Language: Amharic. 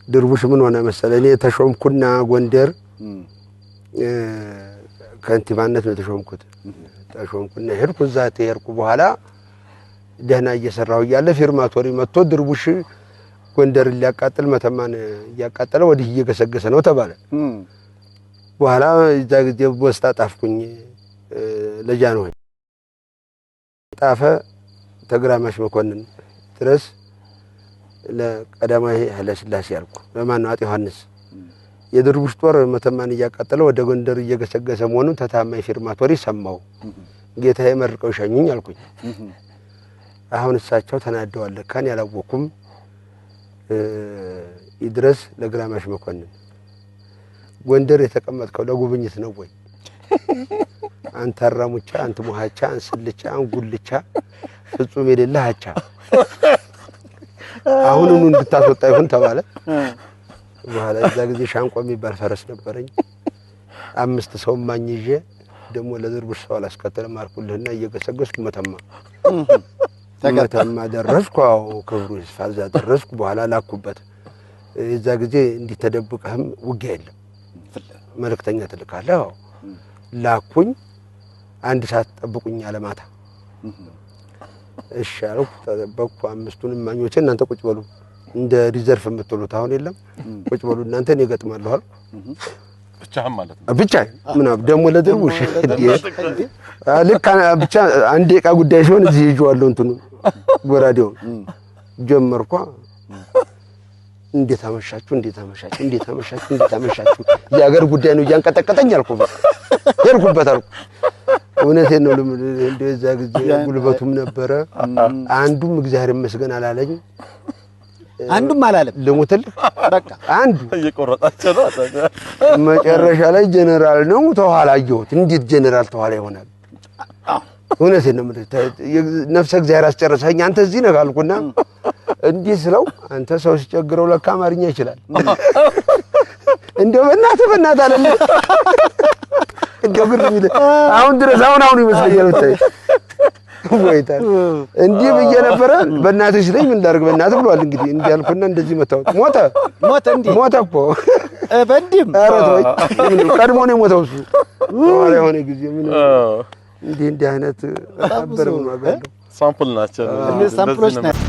ድርቡሽ ምን ሆነ መሰለኝ እኔ ተሾምኩና ጎንደር ከንቲባነት ነው ተሾምኩና ሄድኩ እዛ ተሄድኩ በኋላ ደህና እየሰራው ያለ ፊርማቶሪ መጥቶ ድርቡሽ ጎንደር ሊያቃጥል መተማን ያቃጠለ ወዲህ እየገሰገሰ ነው ተባለ በኋላ እዛ ጊዜ ቦስታ ጣፍኩኝ ለጃኖ ጣፈ ተግራማሽ መኮንን ድረስ ለቀዳማዊ ኃይለ ሥላሴ ያልኩ በማን አጤ ዮሐንስ የድርቡሽ ጦር መተማን ያቃጠለ ወደ ጎንደር እየገሰገሰ መሆኑን ተታማኝ ፊርማቶሪ ሰማው ጌታዬ መርቀው ሸኙኝ አልኩኝ አሁን እሳቸው ተናደዋል ካን ያላወኩም ይድረስ ለግራማሽ መኮንን ጎንደር የተቀመጥከው ለጉብኝት ነው ወይ አንተ አራሙቻ አንተ ሙሃቻ አንስልቻ አንጉልቻ ፍጹም የሌለሃቻ አሁንኑ እንድታስወጣ ይሁን ተባለ በኋላ እዛ ጊዜ ሻንቆ የሚባል ፈረስ ነበረኝ 5 ሰው ማኝጄ ደሞ ለድርቡሽ ሰው አላስከተለም አልኩልህና እየገሰገስኩ መተማ ደረስኩ ክብሩ ይስፋዛ ደረስኩ በኋላ ላኩበት እዛ ጊዜ እንዲተደብቀህም ውጊያ የለም መልእክተኛ ተልካለህ ላኩኝ አንድ ሰዓት ጠብቁኝ አለማታ እሺ አልኩ ተጠበቅኩ 5ቱን ማኞቼ እናንተ ቁጭ በሉ እንደ ሪዘርቭ የምትሉት አሁን የለም ቁጭ በሉ እናንተ እኔ ገጥማለሁ አልኩ ብቻህም ማለት ነው ብቻ ምን ደሞ ለድርቡሽ ልክ ብቻ አንድ ደቂቃ ጉዳይ ሲሆን እዚህ ይዤዋለሁ እንትኑ ጎራዴው ጀመርኳ እንዴት አመሻችሁ ያገር ጉዳይ ነው ያንቀጠቀጠኝ አልኩ ሄድኩበት አልኩ እውነቴን ነው እንደዛ ጊዜ ጉልበቱም ነበረ አንዱም እግዚአብሔር ይመስገን አላለኝ አንዱም አላለም ለሞተልህ በቃ አንዱ እየቆረጣቸው ነው መጨረሻ ላይ ጀነራል ነው ተኋላ አየሁት እንዴት ጀነራል ተኋላ ይሆናል እውነቴን ነው ነፍሰ እግዚአብሔር አስጨረሰኝ አንተ እዚህ ነህ አልኩና እንዴ ስለው አንተ ሰው ሲቸግረው ለካ አማርኛ ይችላል እንደው በእናትህ አይደለም እንደው ግር ቢል አሁን ድረስ አሁን ይመስለኛል ብታይ ወይታ እንዴ በየ ነበር በእናትህ ሲለኝ ምን ላድርግ በእናትህ ብሏል እንግዲህ እንዴ አልኩና እንደዚህ መታው ሞተ እኮ በእንዲም አረቶ ቀድሞ ነው ሞተው እሱ ወሬ ሆነ ጊዜ ምን እንዴ አይነት አበረው ነው አጋለሁ ሳምፕል ናቸው ሳምፕሎች ናቸው